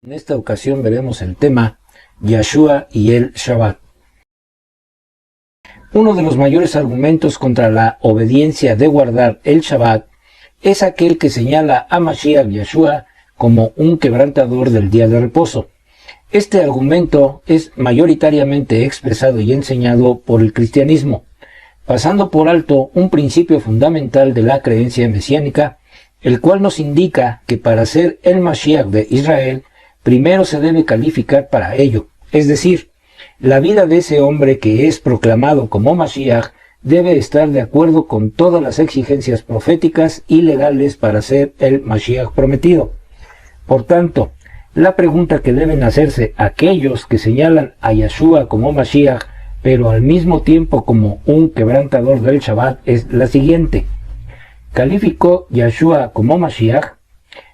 En esta ocasión veremos el tema Yahshua y el Shabbat. Uno de los mayores argumentos contra la obediencia de guardar el Shabbat es aquel que señala a Mashiach Yahshua como un quebrantador del día de reposo. Este argumento es mayoritariamente expresado y enseñado por el cristianismo, pasando por alto un principio fundamental de la creencia mesiánica, el cual nos indica que para ser el Mashiach de Israel, primero se debe calificar para ello, es decir, la vida de ese hombre que es proclamado como Mashiach debe estar de acuerdo con todas las exigencias proféticas y legales para ser el Mashiach prometido. Por tanto, la pregunta que deben hacerse aquellos que señalan a Yahshua como Mashiach, pero al mismo tiempo como un quebrantador del Shabbat, es la siguiente: ¿calificó Yahshua como Mashiach?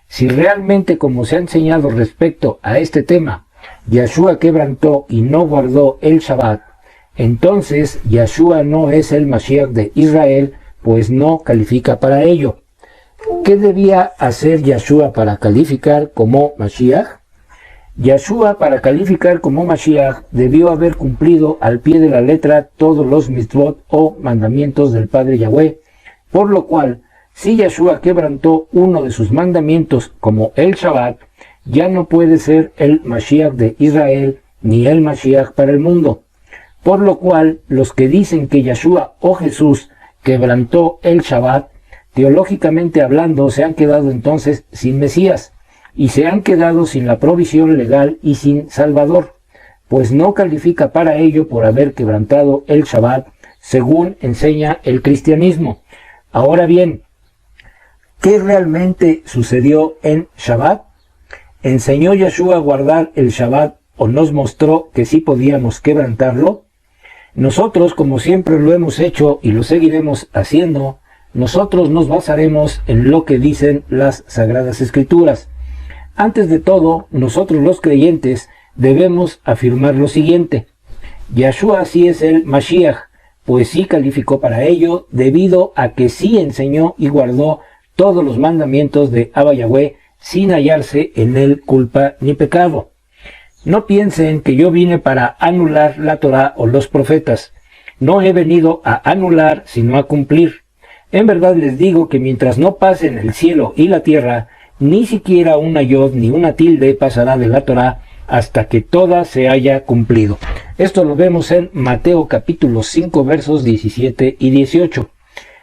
Si realmente, como se ha enseñado respecto a este tema, Yahshua quebrantó y no guardó el Shabbat, entonces Yahshua no es el Mashiach de Israel, pues no califica para ello. ¿Qué debía hacer Yahshua para calificar como Mashiach? Yahshua, para calificar como Mashiach, debió haber cumplido al pie de la letra todos los mitzvot o mandamientos del Padre Yahweh, por lo cual, si Yahshua quebrantó uno de sus mandamientos como el Shabbat, ya no puede ser el Mashiach de Israel ni el Mashiach para el mundo. Por lo cual, los que dicen que Yahshua o Jesús quebrantó el Shabbat, teológicamente hablando, se han quedado entonces sin Mesías, y se han quedado sin la provisión legal y sin Salvador, pues no califica para ello por haber quebrantado el Shabbat, según enseña el cristianismo. Ahora bien, ¿qué realmente sucedió en Shabbat? ¿Enseñó Yahshua a guardar el Shabbat o nos mostró que sí podíamos quebrantarlo? Nosotros, como siempre lo hemos hecho y lo seguiremos haciendo, nosotros nos basaremos en lo que dicen las Sagradas Escrituras. Antes de todo, nosotros los creyentes debemos afirmar lo siguiente: Yahshua sí es el Mashiach, pues sí calificó para ello, debido a que sí enseñó y guardó todos los mandamientos de Abba Yahweh, sin hallarse en él culpa ni pecado. No piensen que yo vine para anular la Torá o los profetas. No he venido a anular, sino a cumplir. En verdad les digo que mientras no pasen el cielo y la tierra, ni siquiera una yod ni una tilde pasará de la Torá hasta que toda se haya cumplido. Esto lo vemos en Mateo capítulo 5 versos 17 y 18.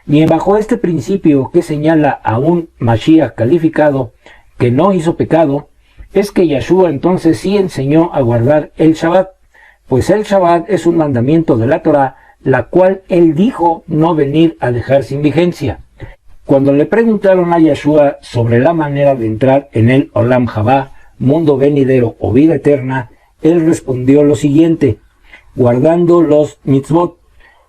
Y bajo este principio que señala a un Mashiach calificado que no hizo pecado, es que Yahshua entonces sí enseñó a guardar el Shabbat, pues el Shabbat es un mandamiento de la Torá, la cual él dijo no venir a dejar sin vigencia. Cuando le preguntaron a Yahshua sobre la manera de entrar en el Olam Habá, mundo venidero o vida eterna, él respondió lo siguiente: guardando los mitzvot.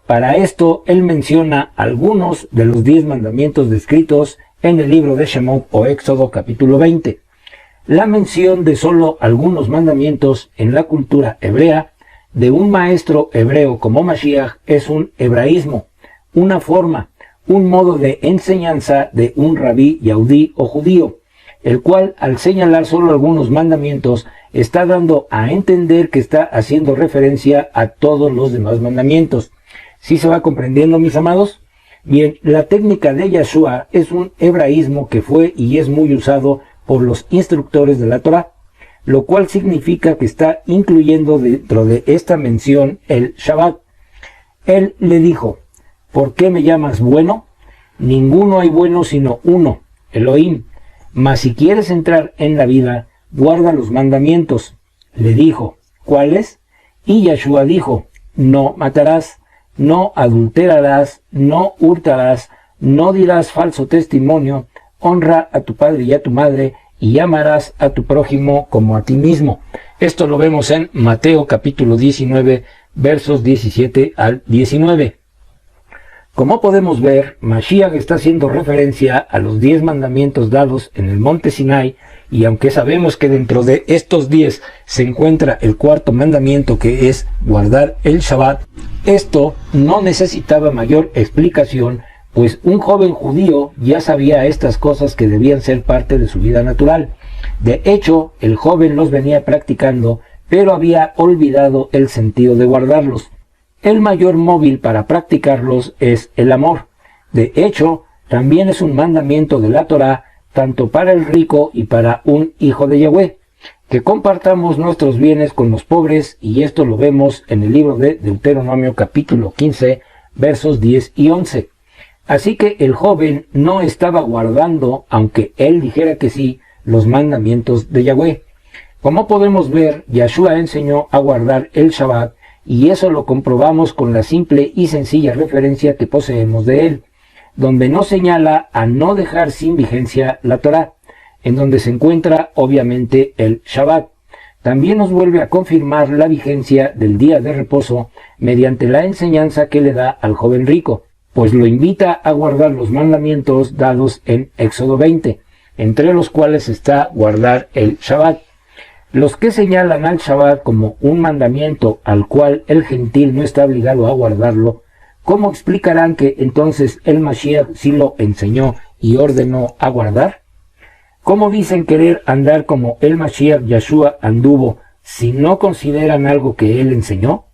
Para esto, él menciona algunos de los 10 mandamientos descritos en el libro de Shemot o Éxodo capítulo 20. La mención de solo algunos mandamientos en la cultura hebrea de un maestro hebreo como Mashiach es un hebraísmo, una forma, un modo de enseñanza de un rabí yaudí o judío, el cual, al señalar solo algunos mandamientos, está dando a entender que está haciendo referencia a todos los demás mandamientos. ¿Sí se va comprendiendo, mis amados? Bien, la técnica de Yahshua es un hebraísmo que fue y es muy usado por los instructores de la Torá, lo cual significa que está incluyendo dentro de esta mención el Shabbat. Él le dijo: ¿por qué me llamas bueno? Ninguno hay bueno sino uno, Elohim. Mas si quieres entrar en la vida, guarda los mandamientos. Le dijo: ¿cuáles? Y Yahshua dijo: no matarás, no adulterarás, no hurtarás, no dirás falso testimonio, honra a tu padre y a tu madre, y amarás a tu prójimo como a ti mismo. Esto lo vemos en Mateo capítulo 19, versos 17 al 19. Como podemos ver, Mashiach está haciendo referencia a los 10 mandamientos dados en el monte Sinai, y aunque sabemos que dentro de estos 10 se encuentra el cuarto mandamiento, que es guardar el Shabbat, esto no necesitaba mayor explicación, pues un joven judío ya sabía estas cosas que debían ser parte de su vida natural. De hecho, el joven los venía practicando, pero había olvidado el sentido de guardarlos. El mayor móvil para practicarlos es el amor. De hecho, también es un mandamiento de la Torá, tanto para el rico y para un hijo de Yahweh, que compartamos nuestros bienes con los pobres, y esto lo vemos en el libro de Deuteronomio capítulo 15, versos 10 y 11. Así que el joven no estaba guardando, aunque él dijera que sí, los mandamientos de Yahweh. Como podemos ver, Yahshua enseñó a guardar el Shabbat, y eso lo comprobamos con la simple y sencilla referencia que poseemos de él, donde nos señala a no dejar sin vigencia la Torá, en donde se encuentra obviamente el Shabbat. También nos vuelve a confirmar la vigencia del día de reposo mediante la enseñanza que le da al joven rico, pues lo invita a guardar los mandamientos dados en Éxodo 20, entre los cuales está guardar el Shabbat. Los que señalan al Shabbat como un mandamiento al cual el gentil no está obligado a guardarlo, ¿cómo explicarán que entonces el Mashiach sí lo enseñó y ordenó a guardar? ¿Cómo dicen querer andar como el Mashiach Yahshua anduvo si no consideran algo que él enseñó?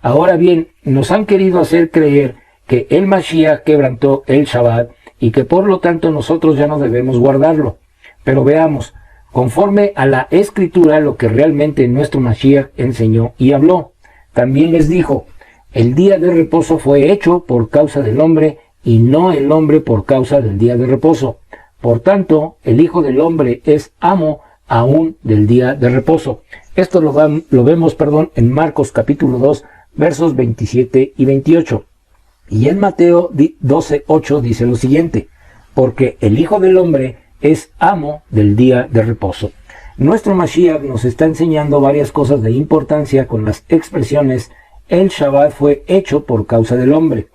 Ahora bien, nos han querido hacer creer que el Mashiach quebrantó el Shabbat y que por lo tanto nosotros ya no debemos guardarlo. Pero veamos, conforme a la Escritura, lo que realmente nuestro Mashiach enseñó y habló. También les dijo: el día de reposo fue hecho por causa del hombre y no el hombre por causa del día de reposo. Por tanto, el Hijo del Hombre es amo aún del día de reposo. Esto lo vemos en Marcos capítulo 2, versos 27 y 28. Y en Mateo 12:8 dice lo siguiente: porque el Hijo del Hombre es amo del día de reposo. Nuestro Mashiach nos está enseñando varias cosas de importancia con las expresiones: el Shabbat fue hecho por causa del hombre,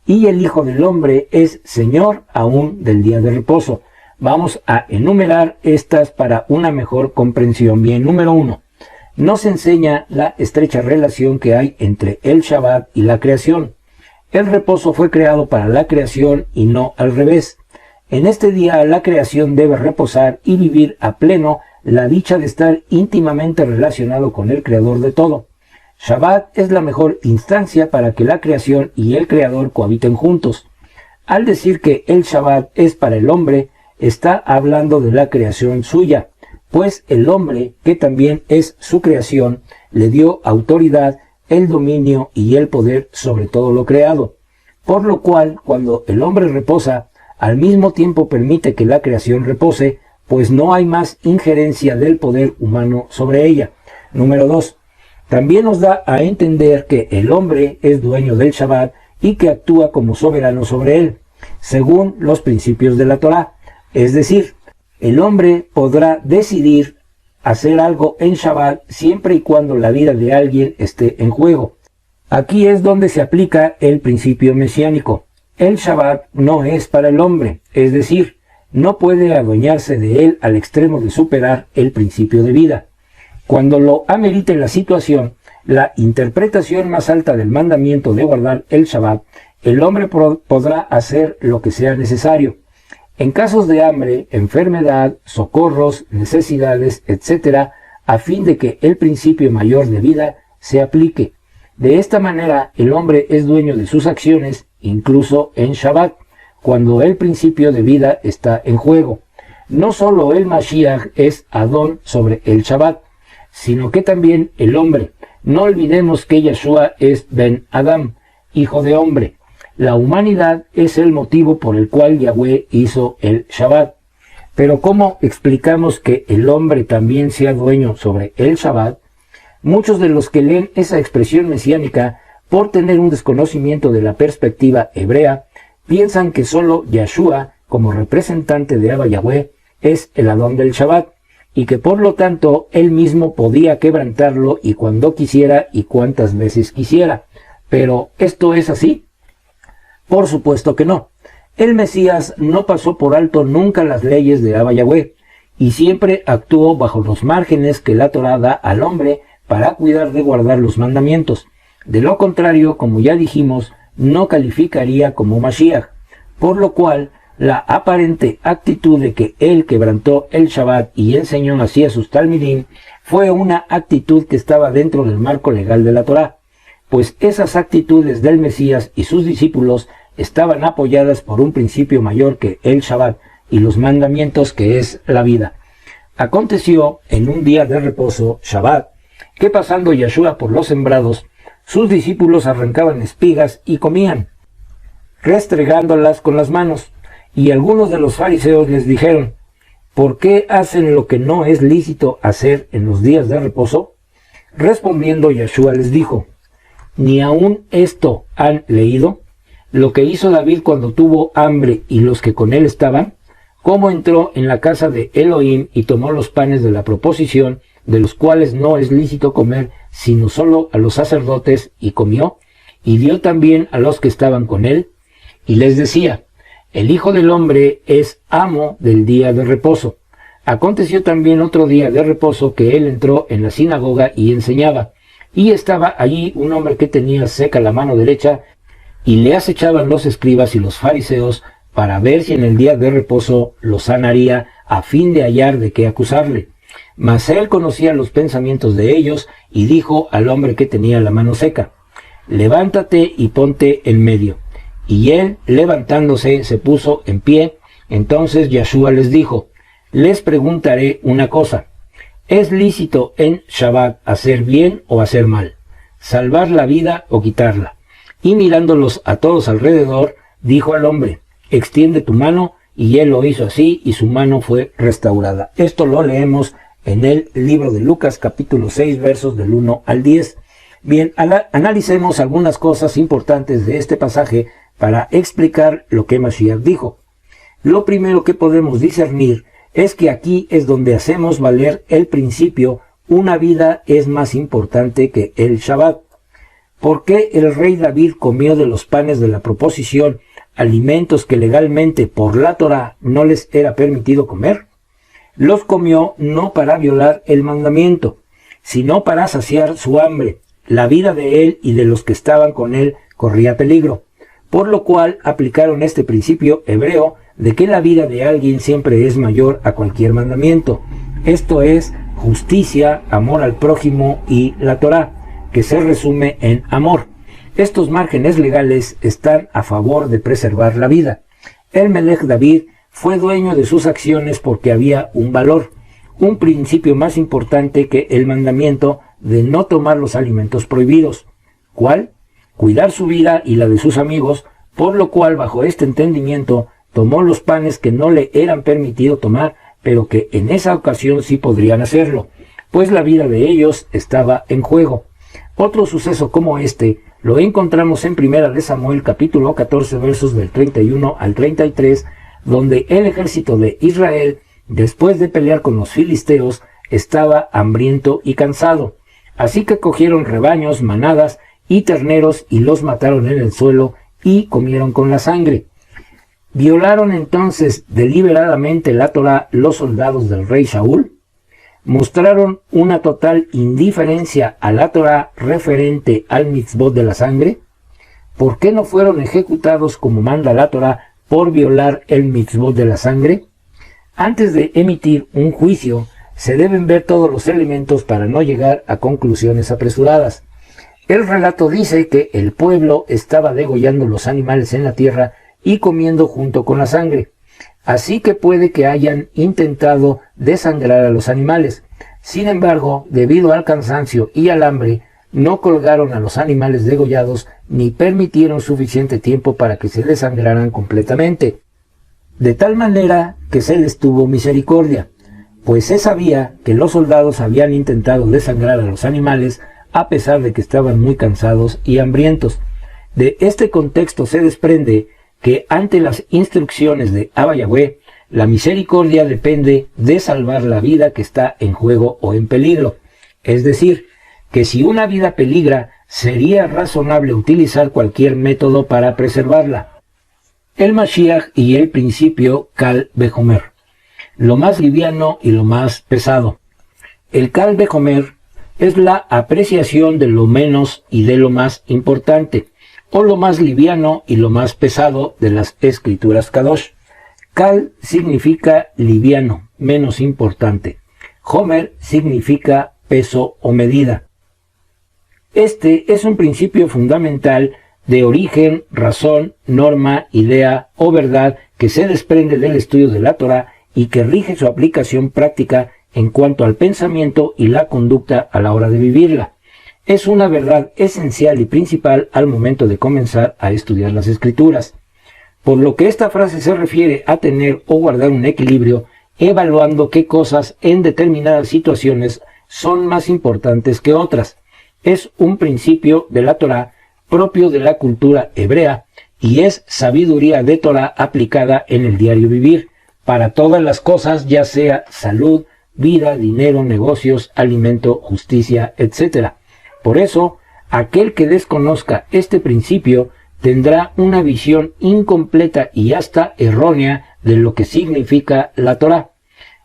y el Hijo del Hombre es Señor aún del día de reposo. Vamos a enumerar estas para una mejor comprensión. Bien, número 1. Nos enseña la estrecha relación que hay entre el Shabbat y la creación. El reposo fue creado para la creación y no al revés. En este día la creación debe reposar y vivir a pleno la dicha de estar íntimamente relacionado con el Creador de todo. Shabbat es la mejor instancia para que la creación y el Creador cohabiten juntos. Al decir que el Shabbat es para el hombre, está hablando de la creación suya, pues el hombre, que también es su creación, le dio autoridad, el dominio y el poder sobre todo lo creado. Por lo cual, cuando el hombre reposa, al mismo tiempo permite que la creación repose, pues no hay más injerencia del poder humano sobre ella. Número 2. También nos da a entender que el hombre es dueño del Shabbat y que actúa como soberano sobre él, según los principios de la Torá. Es decir, el hombre podrá decidir hacer algo en Shabbat siempre y cuando la vida de alguien esté en juego. Aquí es donde se aplica el principio mesiánico. El Shabbat no es para el hombre, es decir, no puede adueñarse de él al extremo de superar el principio de vida. Cuando lo amerite la situación, la interpretación más alta del mandamiento de guardar el Shabbat, el hombre podrá hacer lo que sea necesario. En casos de hambre, enfermedad, socorros, necesidades, etc., a fin de que el principio mayor de vida se aplique. De esta manera, el hombre es dueño de sus acciones, incluso en Shabbat, cuando el principio de vida está en juego. No solo el Mashiach es Adón sobre el Shabbat, sino que también el hombre. No olvidemos que Yahshua es Ben Adam, hijo de hombre. La humanidad es el motivo por el cual Yahweh hizo el Shabbat. Pero ¿cómo explicamos que el hombre también sea dueño sobre el Shabbat? Muchos de los que leen esa expresión mesiánica, por tener un desconocimiento de la perspectiva hebrea, piensan que solo Yahshua, como representante de Abba Yahweh, es el Adón del Shabbat, y que por lo tanto él mismo podía quebrantarlo y cuando quisiera y cuantas veces quisiera. Pero ¿esto es así? Por supuesto que no. El Mesías no pasó por alto nunca las leyes de Abba Yahweh, y siempre actuó bajo los márgenes que la Torá da al hombre para cuidar de guardar los mandamientos. De lo contrario, como ya dijimos, no calificaría como Mashiach, por lo cual la aparente actitud de que él quebrantó el Shabbat y enseñó así a sus talmidim fue una actitud que estaba dentro del marco legal de la Torá, pues esas actitudes del Mesías y sus discípulos estaban apoyadas por un principio mayor que el Shabbat y los mandamientos, que es la vida. Aconteció en un día de reposo, Shabbat, que pasando Yeshua por los sembrados, sus discípulos arrancaban espigas y comían, restregándolas con las manos. Y algunos de los fariseos les dijeron: ¿por qué hacen lo que no es lícito hacer en los días de reposo? Respondiendo Yeshua les dijo: ¿ni aún esto han leído? Lo que hizo David cuando tuvo hambre y los que con él estaban, cómo entró en la casa de Elohim y tomó los panes de la proposición, de los cuales no es lícito comer, sino solo a los sacerdotes, y comió, y dio también a los que estaban con él, y les decía: el Hijo del Hombre es amo del día de reposo. Aconteció también otro día de reposo que él entró en la sinagoga y enseñaba, y estaba allí un hombre que tenía seca la mano derecha, y le acechaban los escribas y los fariseos para ver si en el día de reposo lo sanaría, a fin de hallar de qué acusarle. Mas él conocía los pensamientos de ellos, y dijo al hombre que tenía la mano seca: levántate y ponte en medio. Y él, levantándose, se puso en pie. Entonces Yeshua les dijo: les preguntaré una cosa. ¿Es lícito en Shabbat hacer bien o hacer mal? ¿Salvar la vida o quitarla? Y mirándolos a todos alrededor, dijo al hombre: extiende tu mano. Y él lo hizo así, y su mano fue restaurada. Esto lo leemos en el libro de Lucas, capítulo 6, versos del 1 al 10. Bien, analicemos algunas cosas importantes de este pasaje para explicar lo que Mashiach dijo. Lo primero que podemos discernir es que aquí es donde hacemos valer el principio: una vida es más importante que el Shabbat. ¿Por qué el rey David comió de los panes de la proposición, alimentos que legalmente por la Torá no les era permitido comer? Los comió no para violar el mandamiento, sino para saciar su hambre. La vida de él y de los que estaban con él corría peligro, por lo cual aplicaron este principio hebreo de que la vida de alguien siempre es mayor a cualquier mandamiento. Esto es justicia, amor al prójimo y la Torá, que se resume en amor. Estos márgenes legales están a favor de preservar la vida. El Melech David fue dueño de sus acciones porque había un valor, un principio más importante que el mandamiento de no tomar los alimentos prohibidos. ¿Cuál? Cuidar su vida y la de sus amigos, por lo cual bajo este entendimiento tomó los panes que no le eran permitido tomar, pero que en esa ocasión sí podrían hacerlo, pues la vida de ellos estaba en juego. Otro suceso como este lo encontramos en 1 de Samuel capítulo 14 versos del 31 al 33, donde el ejército de Israel, después de pelear con los filisteos, estaba hambriento y cansado. Así que cogieron rebaños, manadas y terneros y los mataron en el suelo y comieron con la sangre. ¿Violaron entonces deliberadamente la Torá los soldados del rey Saúl? ¿Mostraron una total indiferencia a la Torá referente al mitzvot de la sangre? ¿Por qué no fueron ejecutados como manda la Torá por violar el mitzvot de la sangre? Antes de emitir un juicio, se deben ver todos los elementos para no llegar a conclusiones apresuradas. El relato dice que el pueblo estaba degollando los animales en la tierra y comiendo junto con la sangre. Así que puede que hayan intentado desangrar a los animales. Sin embargo, debido al cansancio y al hambre, no colgaron a los animales degollados ni permitieron suficiente tiempo para que se desangraran completamente. De tal manera que se les tuvo misericordia, pues se sabía que los soldados habían intentado desangrar a los animales a pesar de que estaban muy cansados y hambrientos. De este contexto se desprende que ante las instrucciones de Abba Yahweh, la misericordia depende de salvar la vida que está en juego o en peligro. Es decir, que si una vida peligra, sería razonable utilizar cualquier método para preservarla. El Mashiach y el principio Kal Vejomer, lo más liviano y lo más pesado. El Kal Vejomer es la apreciación de lo menos y de lo más importante, o lo más liviano y lo más pesado de las escrituras Kadosh. Kal significa liviano, menos importante. Homer significa peso o medida. Este es un principio fundamental de origen, razón, norma, idea o verdad que se desprende del estudio de la Torá y que rige su aplicación práctica en cuanto al pensamiento y la conducta a la hora de vivirla. Es una verdad esencial y principal al momento de comenzar a estudiar las Escrituras. Por lo que esta frase se refiere a tener o guardar un equilibrio, evaluando qué cosas en determinadas situaciones son más importantes que otras. Es un principio de la Torá propio de la cultura hebrea y es sabiduría de Torá aplicada en el diario vivir para todas las cosas, ya sea salud, vida, dinero, negocios, alimento, justicia, etc. Por eso, aquel que desconozca este principio tendrá una visión incompleta y hasta errónea de lo que significa la Torá,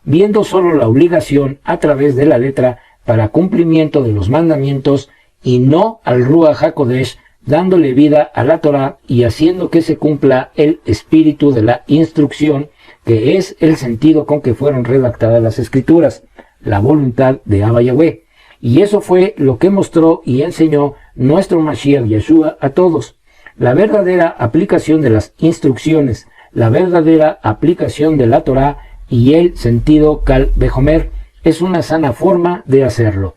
viendo solo la obligación a través de la letra para cumplimiento de los mandamientos y no al Ruach HaKodesh, dándole vida a la Torá y haciendo que se cumpla el espíritu de la instrucción, que es el sentido con que fueron redactadas las Escrituras, la voluntad de Abba Yahweh. Y eso fue lo que mostró y enseñó nuestro Mashiach Yeshua a todos. La verdadera aplicación de las instrucciones, la verdadera aplicación de la Torá y el sentido Kal Vejomer es una sana forma de hacerlo.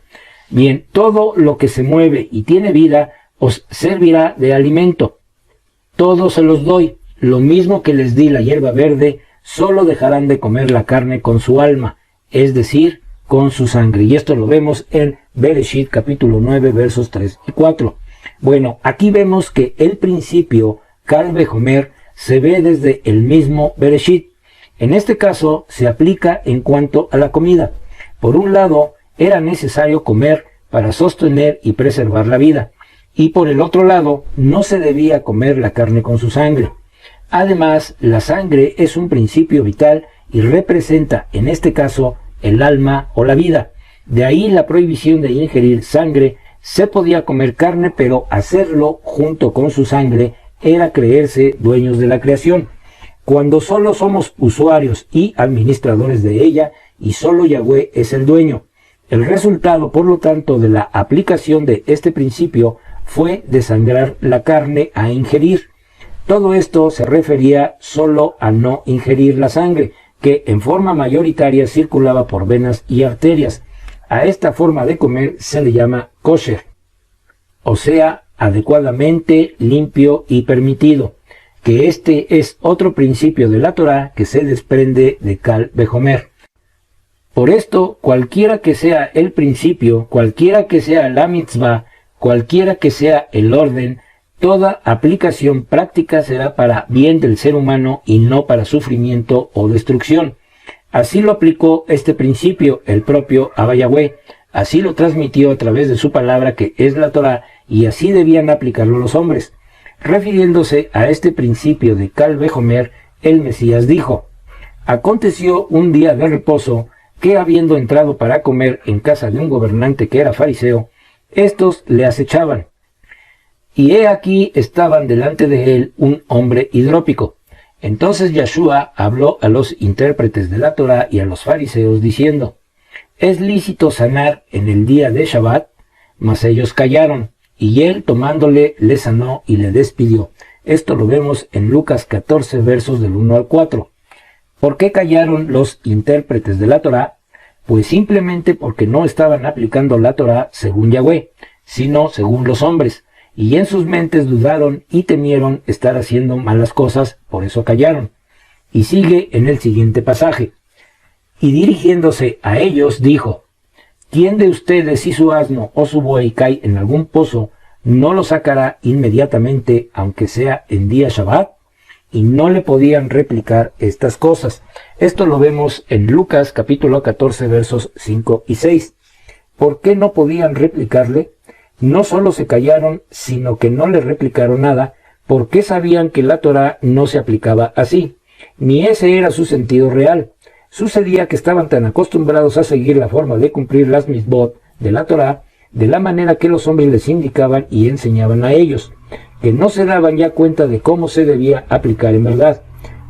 Bien, todo lo que se mueve y tiene vida os servirá de alimento. Todo se los doy, lo mismo que les di la hierba verde, solo dejarán de comer la carne con su alma, es decir, con su sangre. Y esto lo vemos en Bereshit capítulo 9 versos 3 y 4. Bueno, aquí vemos que el principio Kal Vejomer se ve desde el mismo Bereshit. En este caso se aplica en cuanto a la comida. Por un lado, era necesario comer para sostener y preservar la vida. Y por el otro lado, no se debía comer la carne con su sangre. Además, la sangre es un principio vital y representa, en este caso, el alma o la vida. De ahí la prohibición de ingerir sangre. Se podía comer carne, pero hacerlo junto con su sangre era creerse dueños de la creación, cuando solo somos usuarios y administradores de ella, y solo Yahweh es el dueño. El resultado, por lo tanto, de la aplicación de este principio fue desangrar la carne a ingerir. Todo esto se refería solo a no ingerir la sangre, que en forma mayoritaria circulaba por venas y arterias. A esta forma de comer se le llama kosher, o sea, adecuadamente, limpio y permitido, que este es otro principio de la Torá que se desprende de Kal Vejomer. Por esto, cualquiera que sea el principio, cualquiera que sea la mitzvah, cualquiera que sea el orden, toda aplicación práctica será para bien del ser humano y no para sufrimiento o destrucción. Así lo aplicó este principio el propio Abba Yahweh, así lo transmitió a través de su palabra que es la Torá, y así debían aplicarlo los hombres. Refiriéndose a este principio de Kal Vejomer, el Mesías dijo: aconteció un día de reposo que, habiendo entrado para comer en casa de un gobernante que era fariseo, estos le acechaban. Y he aquí estaban delante de él un hombre hidrópico. Entonces Yeshua habló a los intérpretes de la Torá y a los fariseos diciendo: ¿es lícito sanar en el día de Shabbat? Mas ellos callaron, y él tomándole le sanó y le despidió. Esto lo vemos en Lucas 14 versos del 1 al 4. ¿Por qué callaron los intérpretes de la Torá? Pues simplemente porque no estaban aplicando la Torá según Yahweh, sino según los hombres, y en sus mentes dudaron y temieron estar haciendo malas cosas, por eso callaron. Y sigue en el siguiente pasaje: y dirigiéndose a ellos dijo: ¿quién de ustedes, si su asno o su buey cae en algún pozo, no lo sacará inmediatamente, aunque sea en día Shabbat? Y no le podían replicar estas cosas. Esto lo vemos en Lucas capítulo 14 versos 5 y 6. ¿Por qué no podían replicarle? No solo se callaron, sino que no le replicaron nada, porque sabían que la Torá no se aplicaba así, ni ese era su sentido real. Sucedía que estaban tan acostumbrados a seguir la forma de cumplir las mitzvot de la Torá, de la manera que los hombres les indicaban y enseñaban a ellos, que no se daban ya cuenta de cómo se debía aplicar en verdad.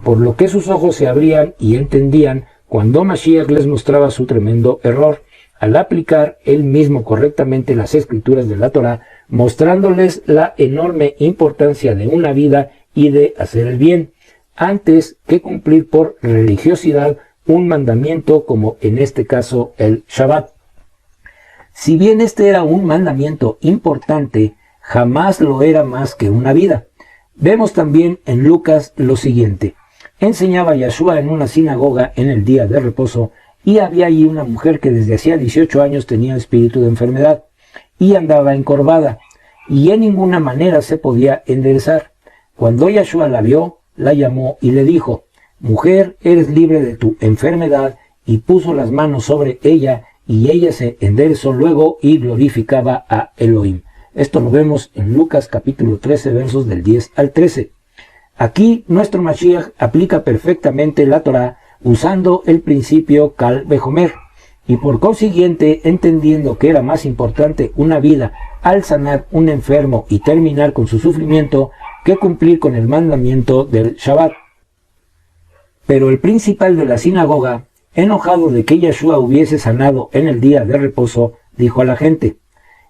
por lo que sus ojos se abrían y entendían cuando Mashiach les mostraba su tremendo error, al aplicar él mismo correctamente las escrituras de la Torá, mostrándoles la enorme importancia de una vida y de hacer el bien, antes que cumplir por religiosidad un mandamiento como en este caso el Shabbat. Si bien este era un mandamiento importante, jamás lo era más que una vida. Vemos también en Lucas lo siguiente. Enseñaba Yeshua en una sinagoga en el día de reposo, y había allí una mujer que desde hacía 18 años tenía espíritu de enfermedad, y andaba encorvada, y en ninguna manera se podía enderezar. Cuando Yeshua la vio, la llamó y le dijo: «Mujer, eres libre de tu enfermedad», y puso las manos sobre ella, y ella se enderezó luego y glorificaba a Elohim. Esto lo vemos en Lucas capítulo 13, versos del 10 al 13. Aquí nuestro Mashiach aplica perfectamente la Torá usando el principio Kal Vejomer, y por consiguiente entendiendo que era más importante una vida al sanar un enfermo y terminar con su sufrimiento que cumplir con el mandamiento del Shabbat. Pero el principal de la sinagoga, enojado de que Yeshua hubiese sanado en el día de reposo, dijo a la gente: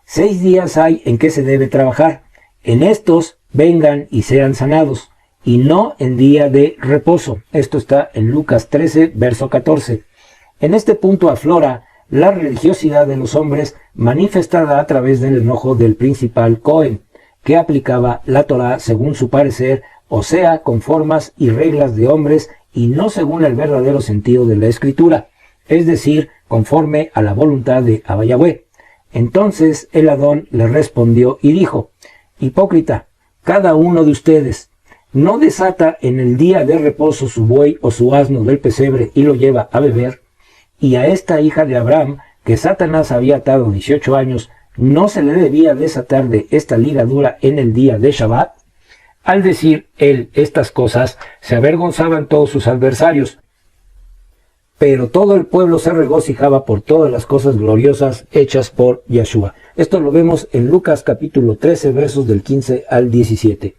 6 días hay en que se debe trabajar, en estos vengan y sean sanados, y no en día de reposo. Esto está en Lucas 13, verso 14. En este punto aflora la religiosidad de los hombres manifestada a través del enojo del principal Cohen, que aplicaba la Torá según su parecer, o sea, con formas y reglas de hombres y no según el verdadero sentido de la Escritura, es decir, conforme a la voluntad de Abba Yahweh. Entonces el Adón le respondió y dijo: «Hipócrita, cada uno de ustedes no desata en el día de reposo su buey o su asno del pesebre y lo lleva a beber, y a esta hija de Abraham, que Satanás había atado 18 años, no se le debía desatar de esta ligadura en el día de Shabbat». Al decir él estas cosas, se avergonzaban todos sus adversarios, pero todo el pueblo se regocijaba por todas las cosas gloriosas hechas por Yeshua. Esto lo vemos en Lucas capítulo 13, versos del 15 al 17.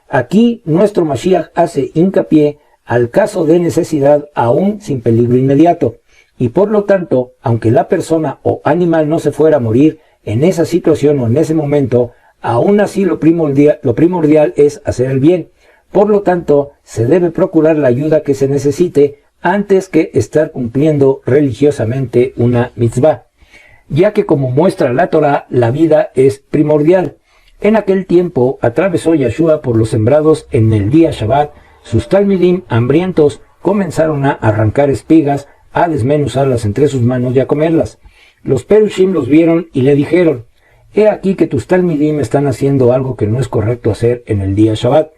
Aquí nuestro Mashiach hace hincapié al caso de necesidad aún sin peligro inmediato, y por lo tanto, aunque la persona o animal no se fuera a morir en esa situación o en ese momento, aún así lo primordial es hacer el bien. Por lo tanto, se debe procurar la ayuda que se necesite antes que estar cumpliendo religiosamente una mitzvah, ya que como muestra la Torá, la vida es primordial. En aquel tiempo atravesó Yeshua por los sembrados en el día Shabbat. Sus talmidim hambrientos comenzaron a arrancar espigas, a desmenuzarlas entre sus manos y a comerlas. Los perushim los vieron y le dijeron: «He aquí que tus talmidim están haciendo algo que no es correcto hacer en el día Shabbat».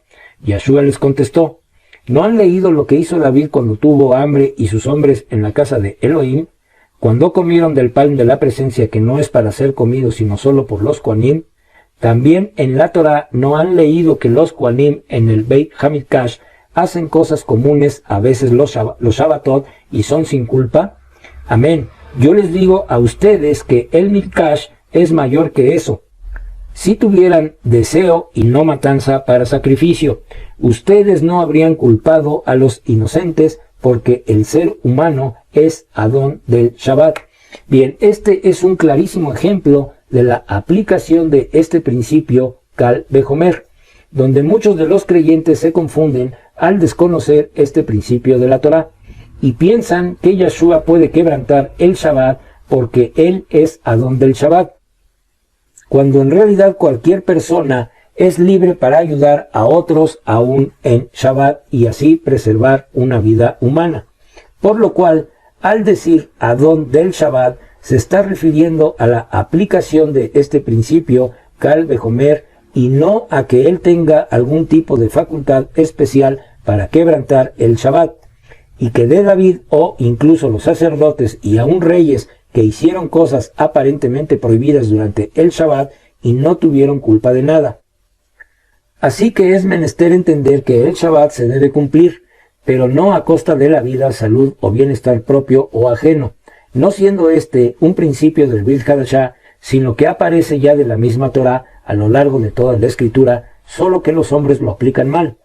Yeshua les contestó: «¿No han leído lo que hizo David cuando tuvo hambre y sus hombres en la casa de Elohim, cuando comieron del pan de la presencia que no es para ser comido sino solo por los Kohanim? También en la Torá no han leído que los Kohanim en el Beit Hamikdash hacen cosas comunes, a veces los Shabbatot, y son sin culpa. Amén. Yo les digo a ustedes que el Mikdash es mayor que eso. Si tuvieran deseo y no matanza para sacrificio, ustedes no habrían culpado a los inocentes, porque el ser humano es Adón del Shabbat». Bien, este es un clarísimo ejemplo de la aplicación de este principio Kal Vejomer, donde muchos de los creyentes se confunden al desconocer este principio de la Torá y piensan que Yeshua puede quebrantar el Shabbat porque él es Adón del Shabbat, cuando en realidad cualquier persona es libre para ayudar a otros aún en Shabbat y así preservar una vida humana. Por lo cual, al decir Adón del Shabbat, se está refiriendo a la aplicación de este principio Kal Vejomer y no a que él tenga algún tipo de facultad especial para quebrantar el Shabbat, y que de David o incluso los sacerdotes y aún reyes que hicieron cosas aparentemente prohibidas durante el Shabbat y no tuvieron culpa de nada. Así que es menester entender que el Shabbat se debe cumplir, pero no a costa de la vida, salud o bienestar propio o ajeno, no siendo este un principio del Brit Hadashah, sino que aparece ya de la misma Torá a lo largo de toda la Escritura, solo que los hombres lo aplican mal.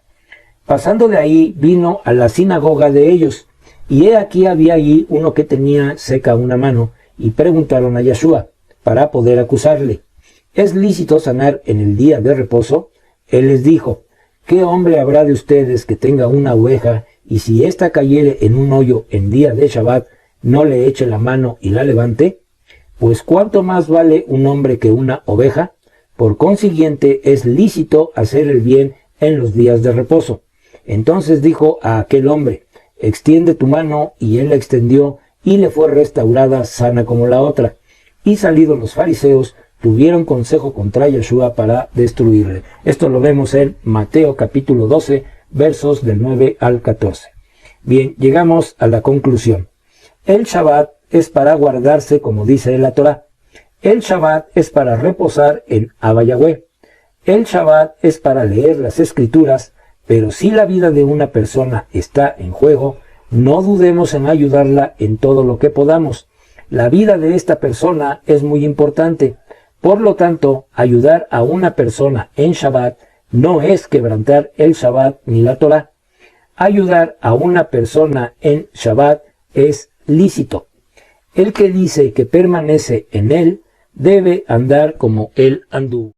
Pasando de ahí, vino a la sinagoga de ellos, y he aquí había allí uno que tenía seca una mano, y preguntaron a Yeshua, para poder acusarle, ¿es lícito sanar en el día de reposo? Él les dijo, ¿qué hombre habrá de ustedes que tenga una oveja, y si ésta cayere en un hoyo en día de Shabbat, no le eche la mano y la levante? Pues ¿cuánto más vale un hombre que una oveja? Por consiguiente, es lícito hacer el bien en los días de reposo. Entonces dijo a aquel hombre, extiende tu mano, y él la extendió, y le fue restaurada sana como la otra. Y salidos los fariseos, tuvieron consejo contra Yeshua para destruirle. Esto lo vemos en Mateo capítulo 12, versos del 9 al 14. Bien, llegamos a la conclusión. El Shabbat es para guardarse, como dice la Torá. El Shabbat es para reposar en Abba Yahweh. El Shabbat es para leer las Escrituras, pero si la vida de una persona está en juego, no dudemos en ayudarla en todo lo que podamos. La vida de esta persona es muy importante. Por lo tanto, ayudar a una persona en Shabbat no es quebrantar el Shabbat ni la Torá. Ayudar a una persona en Shabbat es lícito. El que dice que permanece en él debe andar como él anduvo.